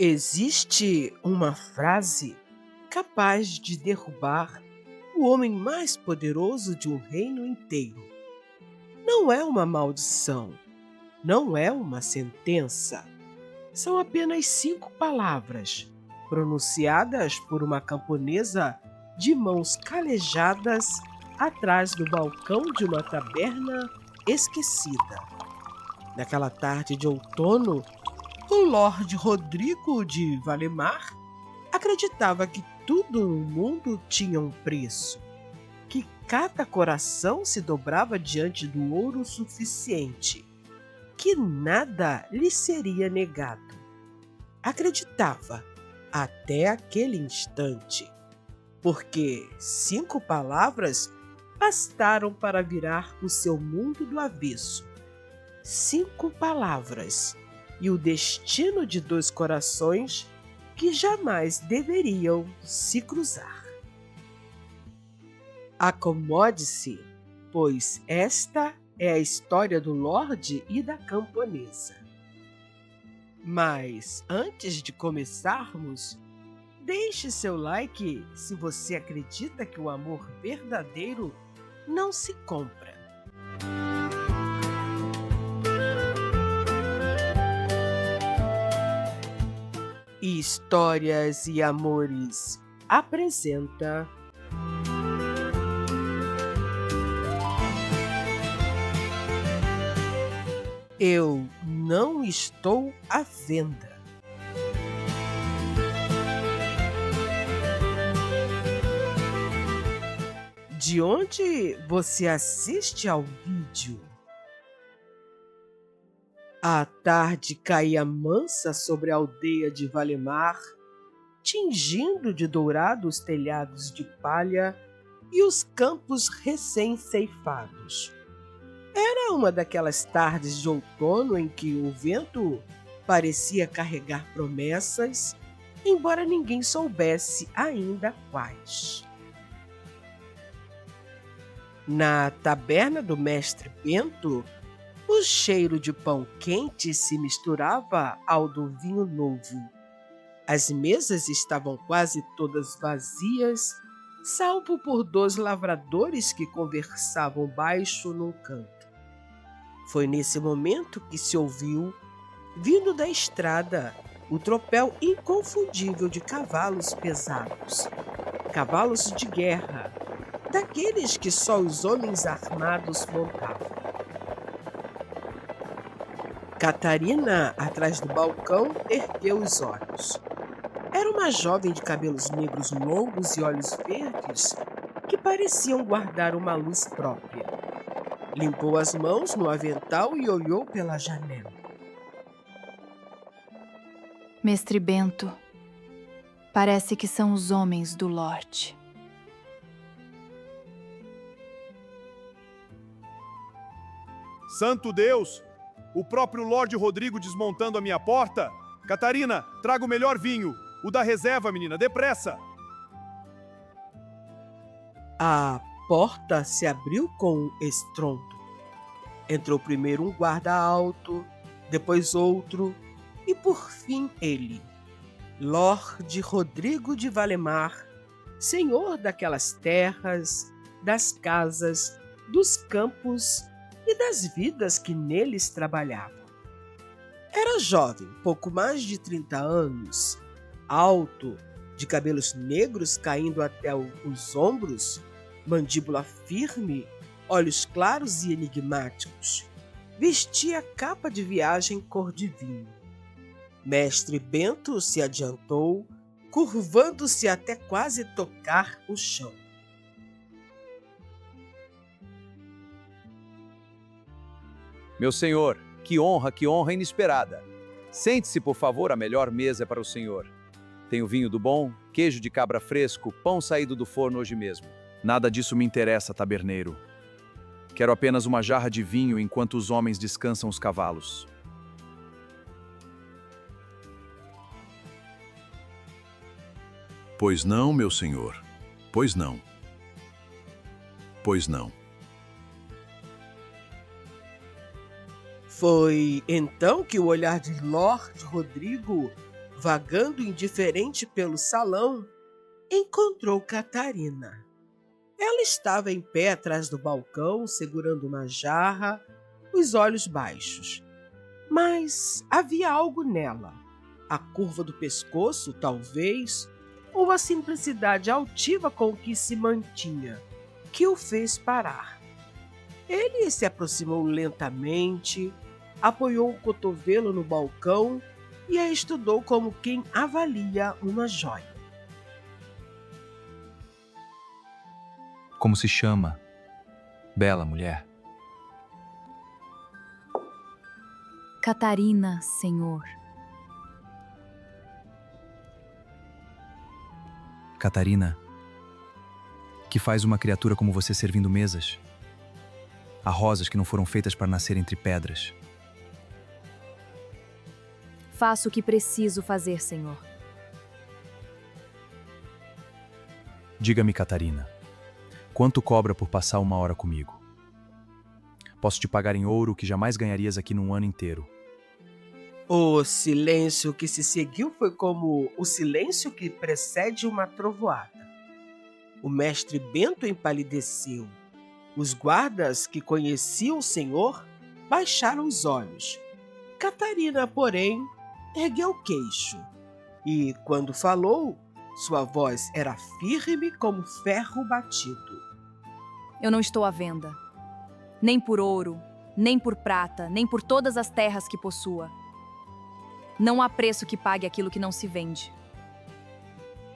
Existe uma frase capaz de derrubar o homem mais poderoso de um reino inteiro. Não é uma maldição, não é uma sentença. São apenas 5 palavras, pronunciadas por uma camponesa de mãos calejadas atrás do balcão de uma taberna esquecida. Naquela tarde de outono, o Lord Rodrigo de Valemar acreditava que tudo no mundo tinha um preço, que cada coração se dobrava diante do ouro suficiente, que nada lhe seria negado. Acreditava até aquele instante, porque 5 palavras bastaram para virar o seu mundo do avesso. 5 palavras e o destino de 2 corações que jamais deveriam se cruzar. Acomode-se, pois esta é a história do Lorde e da camponesa. Mas antes de começarmos, deixe seu like se você acredita que o amor verdadeiro não se compra. Histórias e Amores apresenta Eu Não Estou à Venda. De onde você assiste ao vídeo? A tarde caía mansa sobre a aldeia de Valemar, tingindo de dourado os telhados de palha e os campos recém-ceifados. Era uma daquelas tardes de outono em que o vento parecia carregar promessas, embora ninguém soubesse ainda quais. Na taberna do mestre Bento, o cheiro de pão quente se misturava ao do vinho novo. As mesas estavam quase todas vazias, salvo por 2 lavradores que conversavam baixo num canto. Foi nesse momento que se ouviu, vindo da estrada, o tropel inconfundível de cavalos pesados, cavalos de guerra, daqueles que só os homens armados montavam. Catarina, atrás do balcão, ergueu os olhos. Era uma jovem de cabelos negros longos e olhos verdes que pareciam guardar uma luz própria. Limpou as mãos no avental e olhou pela janela. Mestre Bento, parece que são os homens do Lorde. Santo Deus! O próprio Lorde Rodrigo desmontando a minha porta? Catarina, traga o melhor vinho. O da reserva, menina, depressa! A porta se abriu com estrondo. Entrou primeiro um guarda alto, depois outro, e por fim ele, Lorde Rodrigo de Valemar, senhor daquelas terras, das casas, dos campos e das vidas que neles trabalhavam. Era jovem, pouco mais de 30 anos, alto, de cabelos negros caindo até os ombros, mandíbula firme, olhos claros e enigmáticos. Vestia capa de viagem cor de vinho. Mestre Bento se adiantou, curvando-se até quase tocar o chão. Meu senhor, que honra inesperada. Sente-se, por favor, a melhor mesa é para o senhor. Tenho vinho do bom, queijo de cabra fresco, pão saído do forno hoje mesmo. Nada disso me interessa, taberneiro. Quero apenas uma jarra de vinho enquanto os homens descansam os cavalos. Pois não, meu senhor. Pois não. Pois não. Foi então que o olhar de Lord Rodrigo Vagando indiferente pelo salão, encontrou Catarina. Ela estava em pé atrás do balcão, segurando uma jarra, os olhos baixos. Mas havia algo nela. A curva do pescoço, talvez, ou a simplicidade altiva com que se mantinha, que o fez parar. Ele se aproximou lentamente, apoiou o cotovelo no balcão e a estudou como quem avalia uma joia. Como se chama, bela mulher? Catarina, senhor. Catarina, que faz uma criatura como você servindo mesas? Há rosas que não foram feitas para nascer entre pedras. Faço o que preciso fazer, senhor. Diga-me, Catarina, quanto cobra por passar 1 hora comigo? Posso te pagar em ouro o que jamais ganharias aqui num ano inteiro. O silêncio que se seguiu foi como o silêncio que precede uma trovoada. O mestre Bento empalideceu. Os guardas que conheciam o senhor baixaram os olhos. Catarina, porém, ergueu o queixo. E, quando falou, sua voz era firme como ferro batido. Eu não estou à venda. Nem por ouro, nem por prata, nem por todas as terras que possua. Não há preço que pague aquilo que não se vende.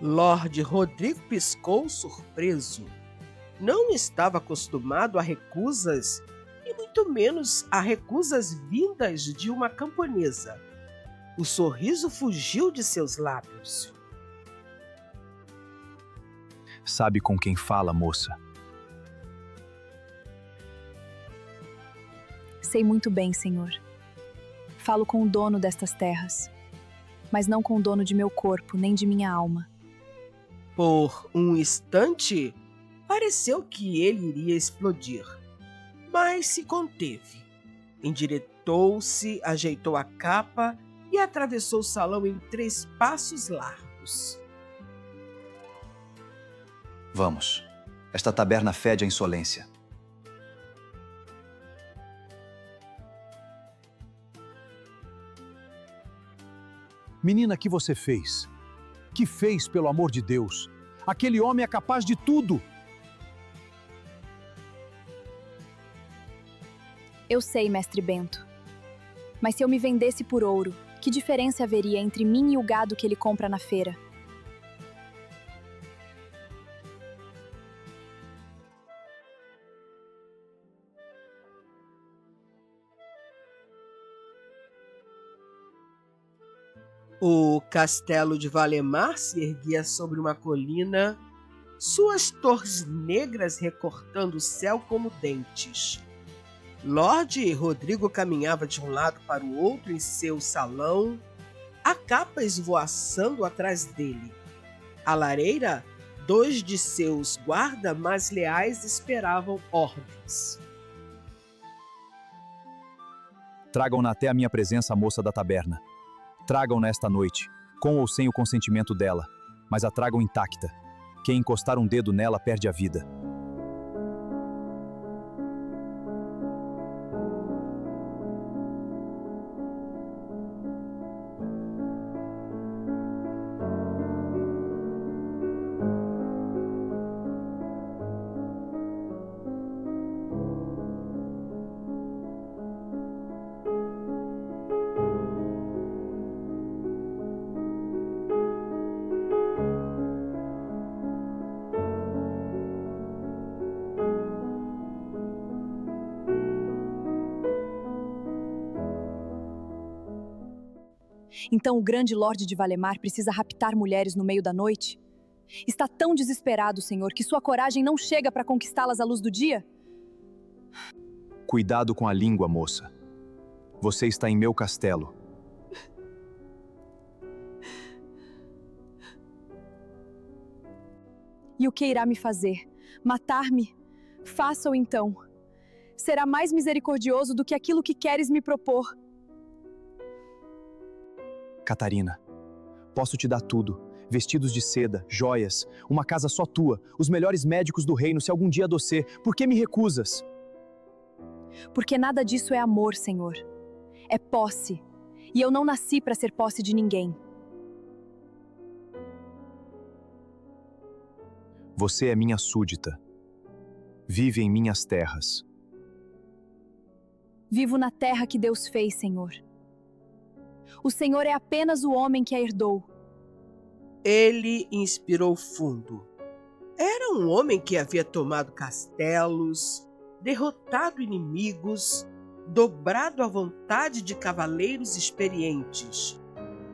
Lorde Rodrigo piscou surpreso. Não estava acostumado a recusas, e muito menos a recusas vindas de uma camponesa. O sorriso fugiu de seus lábios. Sabe com quem fala, moça? Sei muito bem, senhor. Falo com o dono destas terras, mas não com o dono de meu corpo, nem de minha alma. Por um instante, pareceu que ele iria explodir, mas se conteve. Endireitou-se, ajeitou a capa e atravessou o salão em 3 passos largos. Vamos. Esta taberna fede a insolência. Menina, que você fez? Que fez, pelo amor de Deus? Aquele homem é capaz de tudo. Eu sei, mestre Bento. Mas se eu me vendesse por ouro, que diferença haveria entre mim e o gado que ele compra na feira? O castelo de Valemar se erguia sobre uma colina, suas torres negras recortando o céu como dentes. Lorde Rodrigo caminhava de um lado para o outro em seu salão, a capa esvoaçando atrás dele. À lareira, 2 de seus guardas mais leais esperavam ordens. Tragam-na até a minha presença a moça da taberna. Tragam-na esta noite, com ou sem o consentimento dela, mas a tragam intacta. Quem encostar um dedo nela perde a vida. Então o grande Lorde de Valemar precisa raptar mulheres no meio da noite? Está tão desesperado, senhor, que sua coragem não chega para conquistá-las à luz do dia? Cuidado com a língua, moça. Você está em meu castelo. E o que irá me fazer? Matar-me? Faça-o então. Será mais misericordioso do que aquilo que queres me propor. Catarina, Posso te dar tudo: vestidos de seda, joias, uma casa só tua, os melhores médicos do reino se algum dia adocer. Por que me recusas? Porque nada disso é amor, Senhor. É posse. E eu não nasci para ser posse de ninguém. Você é minha súdita. Vive em minhas terras. Vivo na terra que Deus fez, Senhor. O Senhor é apenas o homem que a herdou. Ele inspirou fundo. Era um homem que havia tomado castelos, derrotado inimigos, dobrado a vontade de cavaleiros experientes.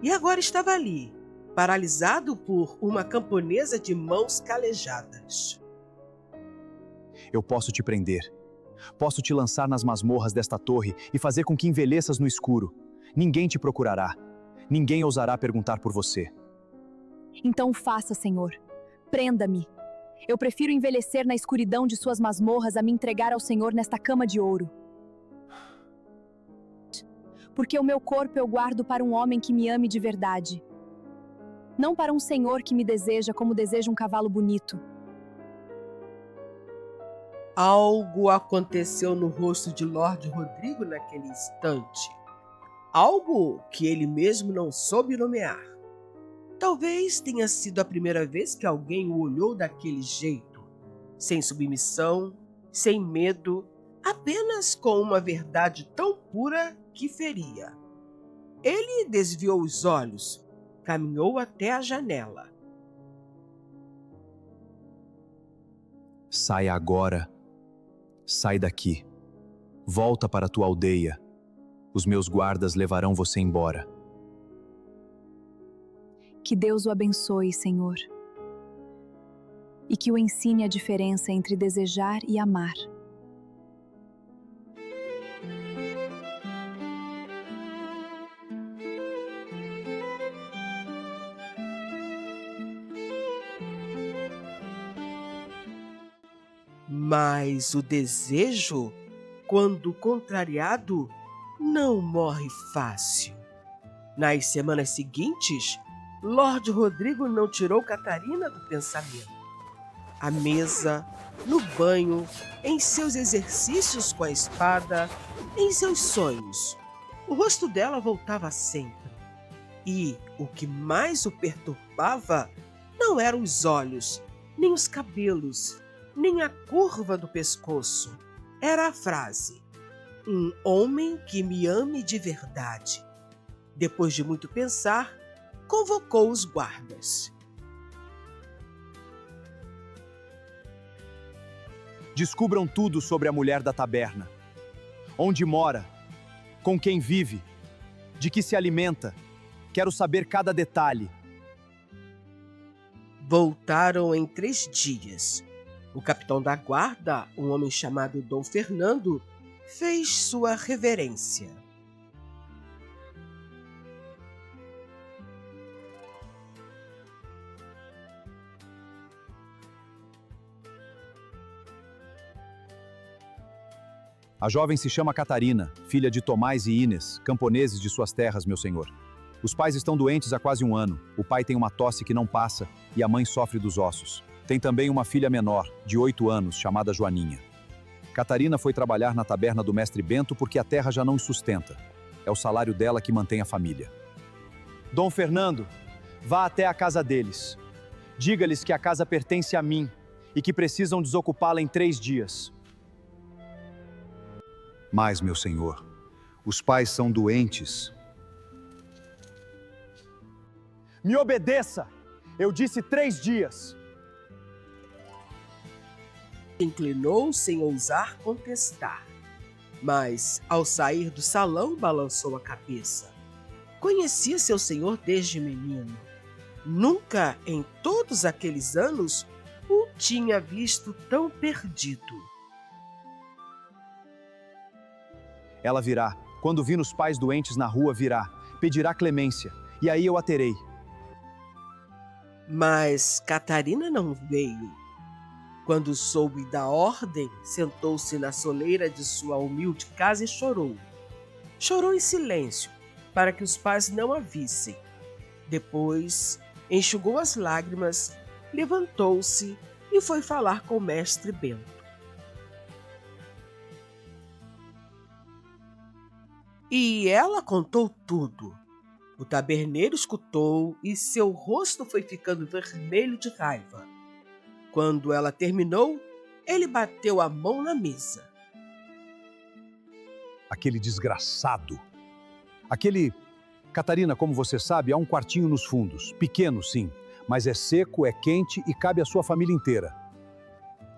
E agora estava ali, paralisado por uma camponesa de mãos calejadas. Eu posso te prender. Posso te lançar nas masmorras desta torre e fazer com que envelheças no escuro. Ninguém te procurará. Ninguém ousará perguntar por você. Então faça, Senhor. Prenda-me. Eu prefiro envelhecer na escuridão de suas masmorras a me entregar ao Senhor nesta cama de ouro. Porque o meu corpo eu guardo para um homem que me ame de verdade. Não para um senhor que me deseja como deseja um cavalo bonito. Algo aconteceu no rosto de Lord Rodrigo naquele instante. Algo que ele mesmo não soube nomear. Talvez tenha sido a primeira vez que alguém o olhou daquele jeito, sem submissão, sem medo, apenas com uma verdade tão pura que feria. Ele desviou os olhos, caminhou até a janela. Sai agora. Sai daqui. Volta para tua aldeia. Os meus guardas levarão você embora. Que Deus o abençoe, Senhor. E que o ensine a diferença entre desejar e amar. Mas o desejo, quando contrariado, não morre fácil. Nas semanas seguintes, Lord Rodrigo não tirou Catarina do pensamento. À mesa, no banho, em seus exercícios com a espada, em seus sonhos. O rosto dela voltava sempre. E o que mais o perturbava não eram os olhos, nem os cabelos, nem a curva do pescoço. Era a frase: um homem que me ame de verdade. Depois de muito pensar, convocou os guardas. Descubram tudo sobre a mulher da taberna. Onde mora? Com quem vive? De que se alimenta? Quero saber cada detalhe. Voltaram em 3 dias. O capitão da guarda, um homem chamado Dom Fernando, fez sua reverência. A jovem se chama Catarina, filha de Tomás e Inês, camponeses de suas terras, meu senhor. Os pais estão doentes há quase 1 ano. O pai tem uma tosse que não passa e a mãe sofre dos ossos. Tem também uma filha menor, de 8 anos, chamada Joaninha. Catarina foi trabalhar na taberna do mestre Bento porque a terra já não os sustenta. É o salário dela que mantém a família. Dom Fernando, vá até a casa deles. Diga-lhes que a casa pertence a mim e que precisam desocupá-la em 3 dias. Mas, meu senhor, os pais são doentes. Me obedeça! Eu disse 3 dias! Inclinou sem ousar contestar, mas, ao sair do salão, balançou a cabeça. Conhecia seu senhor desde menino. Nunca, em todos aqueles anos, o tinha visto tão perdido. Ela virá. Quando vir os pais doentes na rua, virá. Pedirá clemência. E aí eu a terei. Mas Catarina não veio. Quando soube da ordem, sentou-se na soleira de sua humilde casa e chorou. Chorou em silêncio, para que os pais não a vissem. Depois, enxugou as lágrimas, levantou-se e foi falar com o mestre Bento. E ela contou tudo. O taberneiro escutou e seu rosto foi ficando vermelho de raiva. Quando ela terminou, ele bateu a mão na mesa. Aquele desgraçado. Catarina, como você sabe, há um quartinho nos fundos. Pequeno, sim, mas é seco, é quente e cabe à sua família inteira.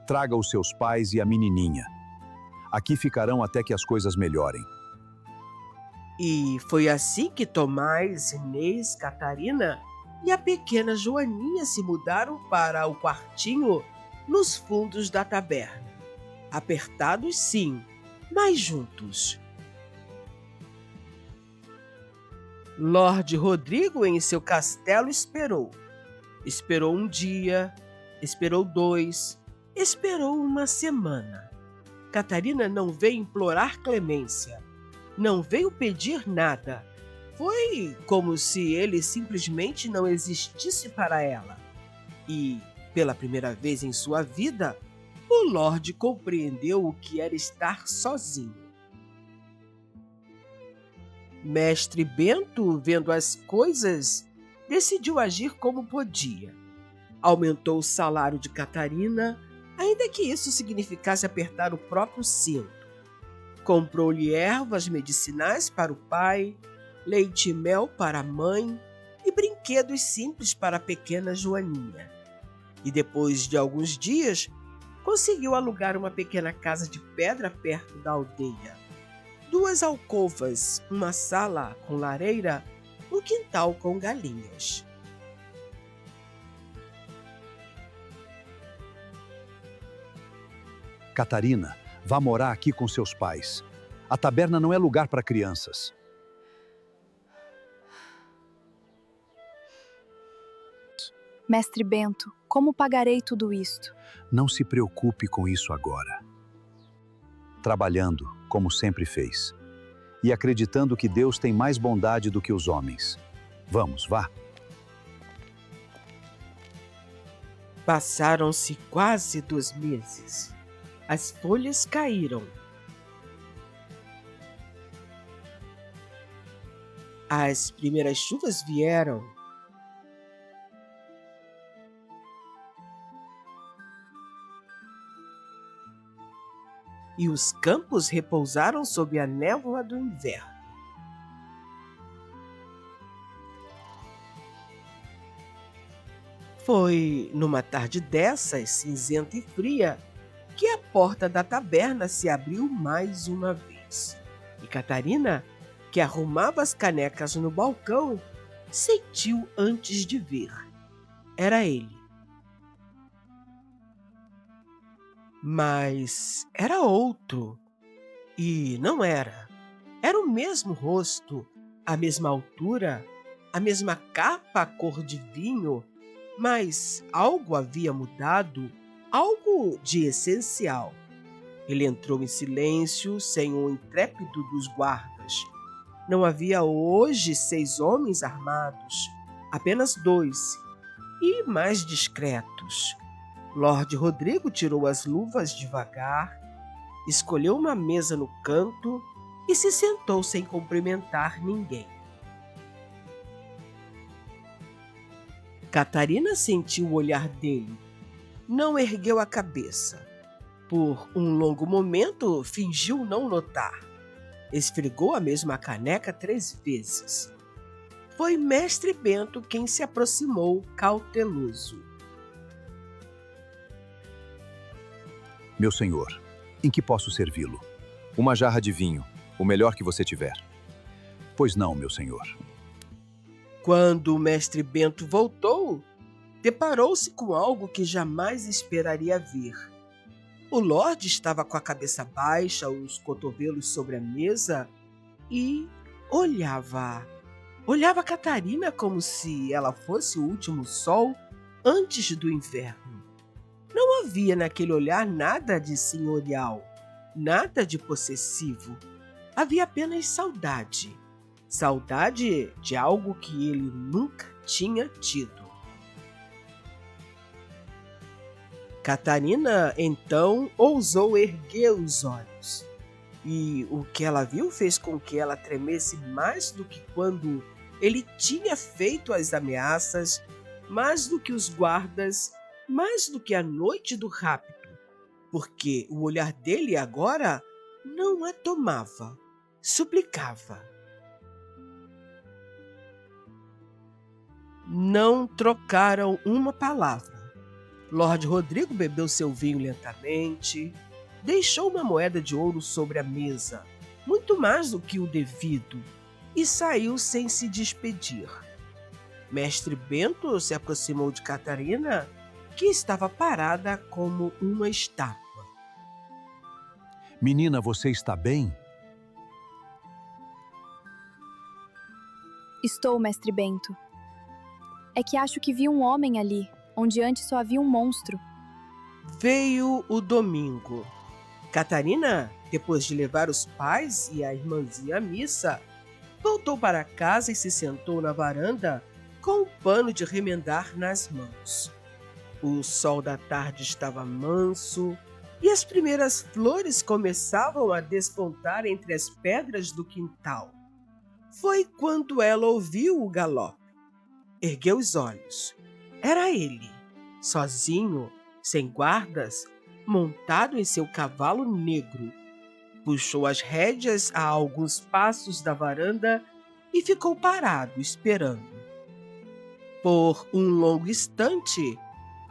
Traga os seus pais e a menininha. Aqui ficarão até que as coisas melhorem. E foi assim que Tomás, Inês, Catarina e a pequena Joaninha se mudaram para o quartinho nos fundos da taberna. Apertados, sim, mas juntos. Lorde Rodrigo, em seu castelo, esperou. Esperou um dia, esperou 2, esperou uma semana. Catarina não veio implorar clemência. Não veio pedir nada. Foi como se ele simplesmente não existisse para ela. E, pela primeira vez em sua vida, o Lorde compreendeu o que era estar sozinho. Mestre Bento, vendo as coisas, decidiu agir como podia. Aumentou o salário de Catarina, ainda que isso significasse apertar o próprio cinto. Comprou-lhe ervas medicinais para o pai, leite e mel para a mãe e brinquedos simples para a pequena Joaninha. E depois de alguns dias, conseguiu alugar uma pequena casa de pedra perto da aldeia. 2 alcovas, uma sala com lareira, um quintal com galinhas. Catarina, vá morar aqui com seus pais. A taberna não é lugar para crianças. Mestre Bento, como pagarei tudo isto? Não se preocupe com isso agora. Trabalhando, como sempre fez. E acreditando que Deus tem mais bondade do que os homens. Vamos, vá. Passaram-se quase 2 meses. As folhas caíram. As primeiras chuvas vieram. E os campos repousaram sob a névoa do inverno. Foi numa tarde dessas, cinzenta e fria, que a porta da taberna se abriu mais uma vez. E Catarina, que arrumava as canecas no balcão, sentiu antes de ver. Era ele. Mas era outro. E não era. Era o mesmo rosto, a mesma altura, a mesma capa cor de vinho, mas algo havia mudado, algo de essencial. Ele entrou em silêncio, sem o intrépido dos guardas. Não havia hoje 6 homens armados, apenas 2, e mais discretos. Lorde Rodrigo tirou as luvas devagar, escolheu uma mesa no canto e se sentou sem cumprimentar ninguém. Catarina sentiu o olhar dele. Não ergueu a cabeça. Por um longo momento, fingiu não notar. Esfregou a mesma caneca 3 vezes. Foi Mestre Bento quem se aproximou cauteloso. Meu senhor, em que posso servi-lo? Uma jarra de vinho, o melhor que você tiver. Pois não, meu senhor. Quando o Mestre Bento voltou, deparou-se com algo que jamais esperaria ver. O Lorde estava com a cabeça baixa, os cotovelos sobre a mesa e olhava Catarina como se ela fosse o último sol antes do inverno. Não havia naquele olhar nada de senhorial, nada de possessivo. Havia apenas saudade. Saudade de algo que ele nunca tinha tido. Catarina, então, ousou erguer os olhos. E o que ela viu fez com que ela tremesse mais do que quando ele tinha feito as ameaças, mais do que os guardas, mais do que a noite do rapto, porque o olhar dele agora não a tomava, suplicava. Não trocaram uma palavra. Lord Rodrigo bebeu seu vinho lentamente, deixou uma moeda de ouro sobre a mesa, muito mais do que o devido, e saiu sem se despedir. Mestre Bento se aproximou de Catarina, que estava parada como uma estátua. Menina, você está bem? Estou, mestre Bento. É que acho que vi um homem ali, onde antes só havia um monstro. Veio o domingo. Catarina, depois de levar os pais e a irmãzinha à missa, voltou para casa e se sentou na varanda com um pano de remendar nas mãos. O sol da tarde estava manso e as primeiras flores começavam a despontar entre as pedras do quintal. Foi quando ela ouviu o galope. Ergueu os olhos. Era ele, sozinho, sem guardas, montado em seu cavalo negro. Puxou as rédeas a alguns passos da varanda e ficou parado, esperando. Por um longo instante,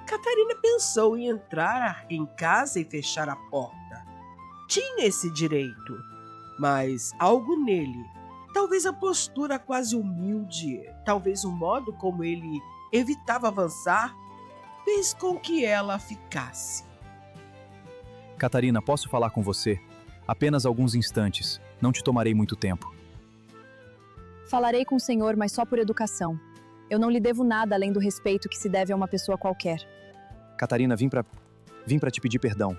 Catarina pensou em entrar em casa e fechar a porta. Tinha esse direito, mas algo nele, talvez a postura quase humilde, talvez o modo como ele evitava avançar, fez com que ela ficasse. Catarina, posso falar com você? Apenas alguns instantes. Não te tomarei muito tempo. Falarei com o senhor, mas só por educação. Eu não lhe devo nada além do respeito que se deve a uma pessoa qualquer. Catarina, vim pra te pedir perdão.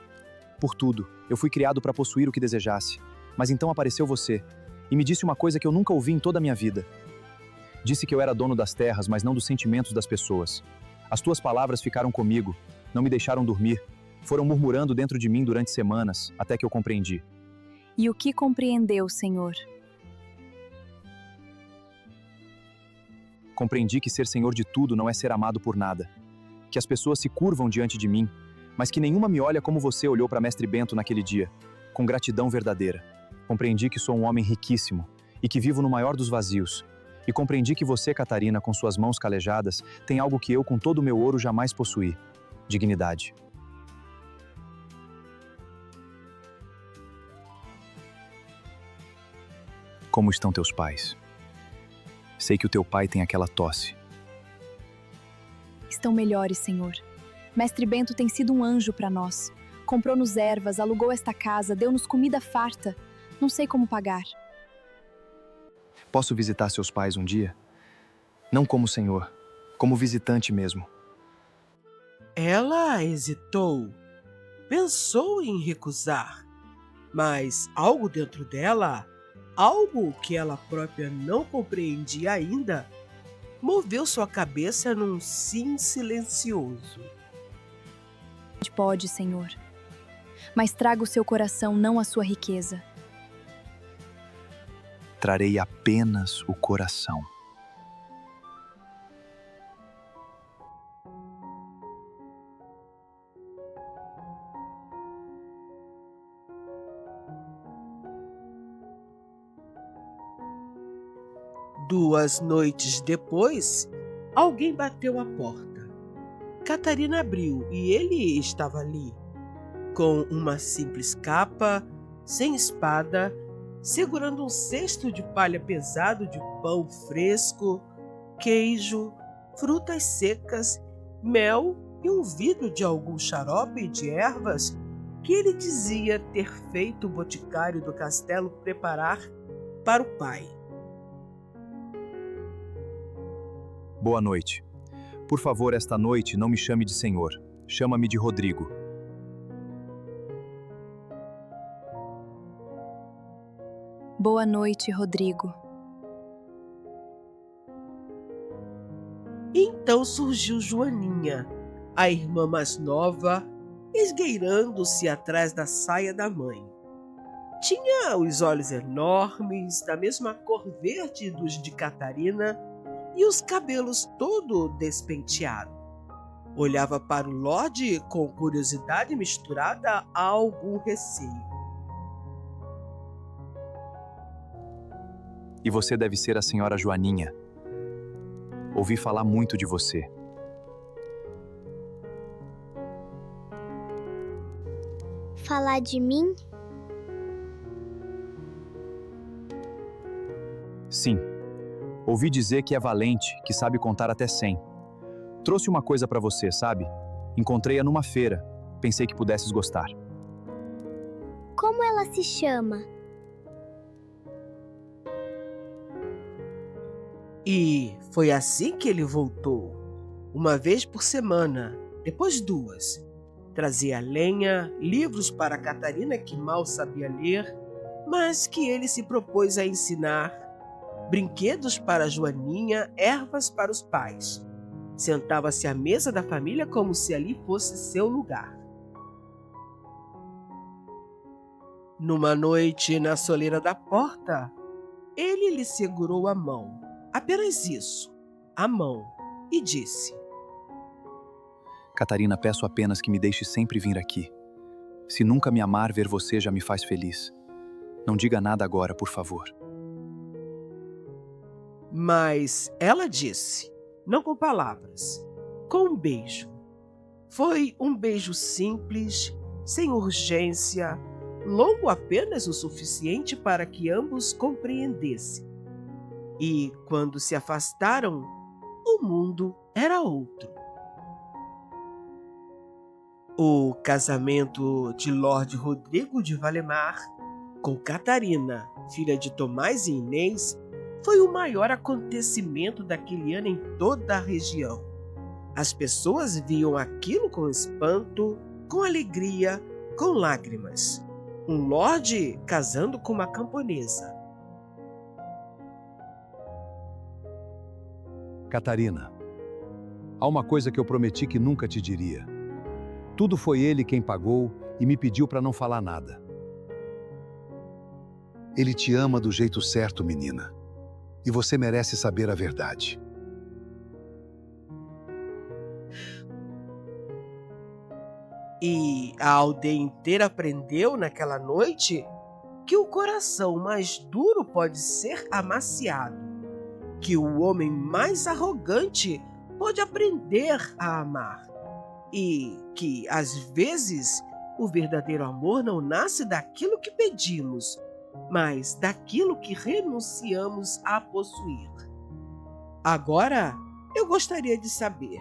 Por tudo. Eu fui criado para possuir o que desejasse. Mas então apareceu você e me disse uma coisa que eu nunca ouvi em toda a minha vida. Disse que eu era dono das terras, mas não dos sentimentos das pessoas. As tuas palavras ficaram comigo, não me deixaram dormir. Foram murmurando dentro de mim durante semanas, até que eu compreendi. E o que compreendeu, senhor? Compreendi que ser senhor de tudo não é ser amado por nada. Que as pessoas se curvam diante de mim, mas que nenhuma me olha como você olhou para Mestre Bento naquele dia, com gratidão verdadeira. Compreendi que sou um homem riquíssimo e que vivo no maior dos vazios. E compreendi que você, Catarina, com suas mãos calejadas, tem algo que eu, com todo o meu ouro, jamais possuí: dignidade. Como estão teus pais? Sei que o teu pai tem aquela tosse. Estão melhores, senhor. Mestre Bento tem sido um anjo para nós. Comprou-nos ervas, alugou esta casa, deu-nos comida farta. Não sei como pagar. Posso visitar seus pais um dia? Não como senhor, como visitante mesmo. Ela hesitou, pensou em recusar, mas algo dentro dela, algo que ela própria não compreendia ainda, moveu sua cabeça num sim silencioso. Pode, senhor. Mas traga o seu coração, não a sua riqueza. Trarei apenas o coração. Duas noites depois, alguém bateu à porta. Catarina abriu e ele estava ali, com uma simples capa, sem espada, segurando um cesto de palha pesado de pão fresco, queijo, frutas secas, mel e um vidro de algum xarope de ervas que ele dizia ter feito o boticário do castelo preparar para o pai. Boa noite. Por favor, esta noite não me chame de senhor. Chama-me de Rodrigo. Boa noite, Rodrigo. E então surgiu Joaninha, a irmã mais nova, esgueirando-se atrás da saia da mãe. Tinha os olhos enormes, da mesma cor verde dos de Catarina, e os cabelos todo despenteado. Olhava para o Lorde com curiosidade misturada a algum receio. E você deve ser a senhora Joaninha. Ouvi falar muito de você. Falar de mim? Sim. Ouvi dizer que é valente, que sabe contar até 100. Trouxe uma coisa para você, sabe? Encontrei-a numa feira. Pensei que pudesses gostar. Como ela se chama? E foi assim que ele voltou. Uma vez por semana, depois 2. Trazia lenha, livros para Catarina que mal sabia ler, mas que ele se propôs a ensinar, brinquedos para Joaninha, ervas para os pais. Sentava-se à mesa da família como se ali fosse seu lugar. Numa noite, na soleira da porta, ele lhe segurou a mão. Apenas isso, a mão, e disse: Catarina, peço apenas que me deixe sempre vir aqui. Se nunca me amar, ver você já me faz feliz. Não diga nada agora, por favor. Mas ela disse, não com palavras, com um beijo. Foi um beijo simples, sem urgência, longo apenas o suficiente para que ambos compreendessem. E, quando se afastaram, o mundo era outro. O casamento de Lorde Rodrigo de Valemar com Catarina, filha de Tomás e Inês, foi o maior acontecimento daquele ano em toda a região. As pessoas viam aquilo com espanto, com alegria, com lágrimas. Um lorde casando com uma camponesa. Catarina, há uma coisa que eu prometi que nunca te diria. Tudo foi ele quem pagou e me pediu para não falar nada. Ele te ama do jeito certo, menina. E você merece saber a verdade. E a aldeia inteira aprendeu naquela noite que o coração mais duro pode ser amaciado, que o homem mais arrogante pode aprender a amar e que, às vezes, o verdadeiro amor não nasce daquilo que pedimos, mas daquilo que renunciamos a possuir. Agora, eu gostaria de saber,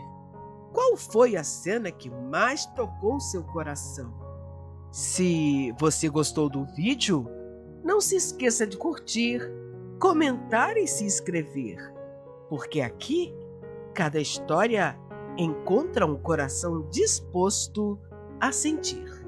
qual foi a cena que mais tocou seu coração? Se você gostou do vídeo, não se esqueça de curtir, comentar e se inscrever, porque aqui, cada história encontra um coração disposto a sentir.